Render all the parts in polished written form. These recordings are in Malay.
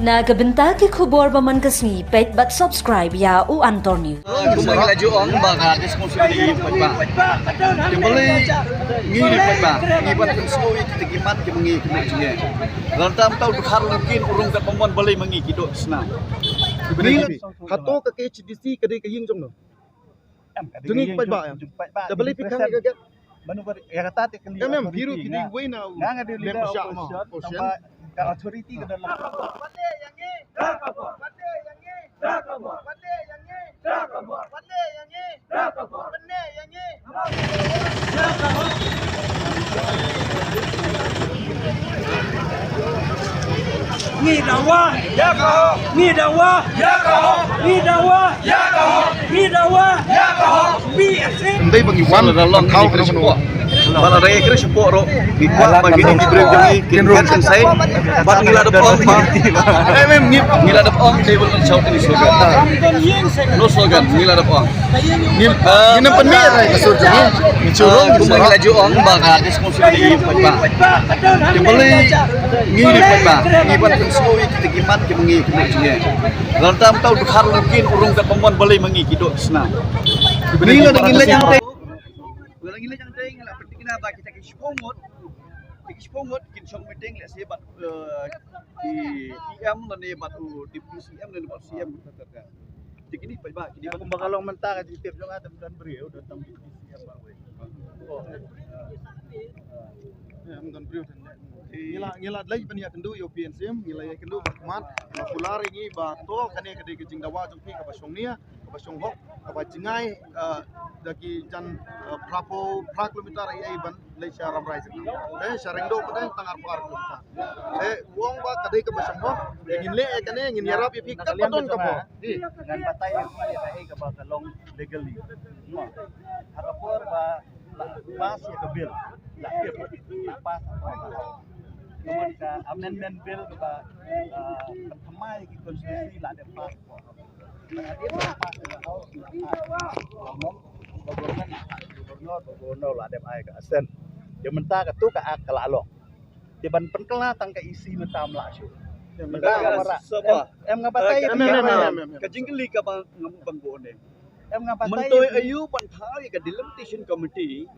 Nagabenta ke kubor baman kasni pet bat subscribe ya u Antonio. Kumang laju ang baka responsibility pa. Kembali ngiri pa. Ngiban kan soi tigiman ke mengi kemudian. Lantam tahu bukhar mungkin urung kat pemon beli mengi kidok senang. Hato ka ke HDC kadai ka ying jong no. Dungi pa ba ya. Da beli pikang ka ga. Manu ya kata te kan Em biru kini we na. nga di Lem leader sya ma. ocean ka authority ka dalam Nghi dawa ya kaho, nghi dawa ya kaho, nghi dawa ya kaho, nghi dawa ya kaho, BSF. Ndai bagi wan Dalam kau kau kena kena semua. Bala raya kira support ro. Bikuat bagi ni beri jangi kin kan sai. Bat ngila dap ong pa. Ngila dap ong table kan shout ini slogan. No slogan ngila dap ong. Ini penir ai kasur jangi. Micurong Kumang laju ang baka responsibility pa. Kembali ngiri pa. Ngiban kan soi tigiman ke mengi kemudian. Lantam tahu bukhar mungkin urung kat pemon beli mengi kidok senang. Ngila ngila yang Walang ilan yang dahing lah, penting na ba kita kispongot, kinsong meeting lah siya bat di PM na niya bat di PCM na niya bat CM katakan. Jadi ini pa ba? Jadi kung bakalong manta ka di tip yung atam dan brio dan tam siya ba we ngila lagi pania kendu yo PNCM ngila ya kendu berkuman popular ini ba to kane kadai ke jingdawa jongpi ka basong nia ka basong hok ka ba jingai daki jan prapo pra kilometer ai ban lai sharam rai sing shareng do kadai tangar par kilometer wong ba kadai ke basong hok ngin le kane ngin yarap pi ka paton ka bo dan patay yung ay ka bakalong legally hakapor ba pas ya ke bill pas kemudian ka amendment bill ba pertama ki konstitusi la de pas gubernur la de ai ka asen dia menta ka tu ka akala lo dia ban penkela tang ka isi menta mla syu menta em ngabatay kajingli ka bang ngambang bone. em ngabatay Mentoy ayu panthai ka delimitation committee.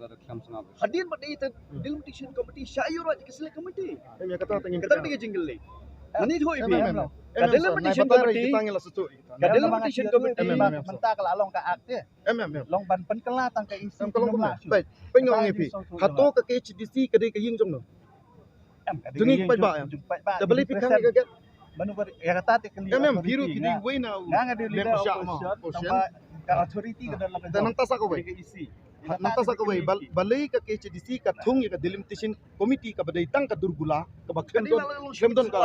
Hadir pada itu delimitation committee syayur aja ke select committee. ya kata tengin Kata dia jingli. Nani thoi bi. Ka Delimitation committee. kita ngila setu Kadang petition committee menta ka lalong ka akte long ban penkela tang ka isi tolong kuma baik pengong ngepi hato ka ke HDC kadai ka ying jong no Dungi pa ba ya. Da beli pikang ka ga. manu ya kata te kan Biru kini we na. nga di Lem leader sya ma. ocean ka authority ka dalam Dan nang tasa ko we. Nang tasa ko we balai ka ke HDC ka thung ya ka delimitation committee ka badai tang ka durgula ka bakhem don ka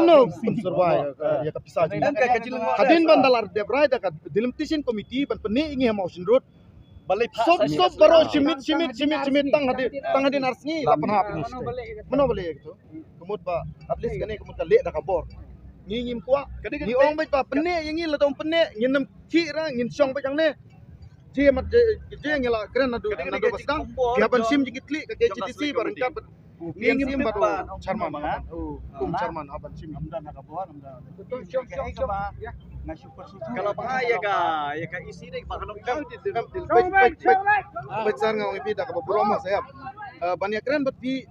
no survive ya ka pisa jing hadin ban dalar debrai da ka delimitation committee ban peni ingi ha motion road Balai sob baro simit tang hadin arsni lapan hap ni mano balai gitu kemud ba at least kane kemud ka le da ka bor ngim kwa ni ong bai pa pene yangi la dong pene ngin ki ra ngin song bai jang ne dia mat dia ngela keren adu bastang dia ban sim jikit li ka KCTC bareng ka ngim sim ba charman charman aban sim amdan ka buat amdan na super susu kalau bahaya ya ka isi dek bakanong kau baik sar ngau ngipi da ka broma saya banyak keren bet pi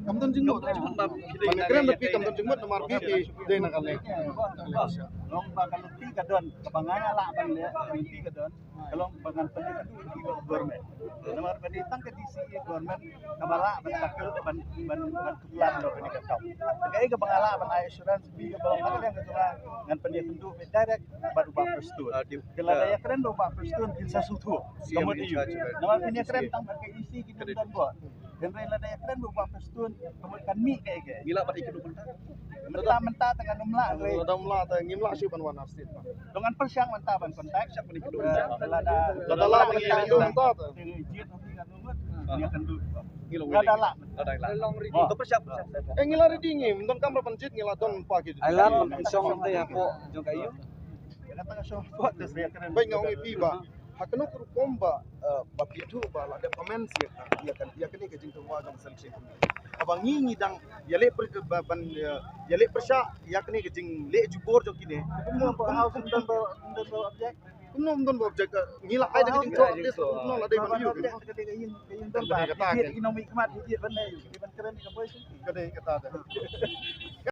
kamton jingmot banyak keren bet pi kamton jingmot nomor pi de na kale long bakal ti ka don kabangana la ban le ti ka don kalau bangan pendidikan di government nomor pendidikan ke DC government kabala ban takil ban tulan do pendidikan kau kai ka bangala ban assurance bi ka bang ada yang ketua ngan pendidikan tu direct baru ba perstun kala daya keren do ba perstun kin sasutu kemudian nomor pendidikan keren tang ke isi kita dan buat dan rela daya keren do ba perstun kemudian mi kayak gila pada ikut mentah tengah numla dam la ta ngimla shu ban wan state dengan persiang mentah ban kontak siap ni kedua kadala ban ngindo ta jit kan numut dia kan dulu ngilong kadala itu persiap ngila ridingi mendon kamra panjit ngila don pa ki alam song te ya po jong kayu kata ka so pot des dia keren baik ngau ngipi ba hakano kur komba bapitu ba la de pamen sih ya kan ke jing tuwa jang seleksi abang ngi dang yale ban yale persya ya kan ke jing le jubor jo kine Kumno ba house dan ba object. kumnom don bob jaga ngila ay de jing to des kumno la de ban yu Kayin dan ba. Ekonomi kemat hiji ban ne. Ban keren ka boy. kade kata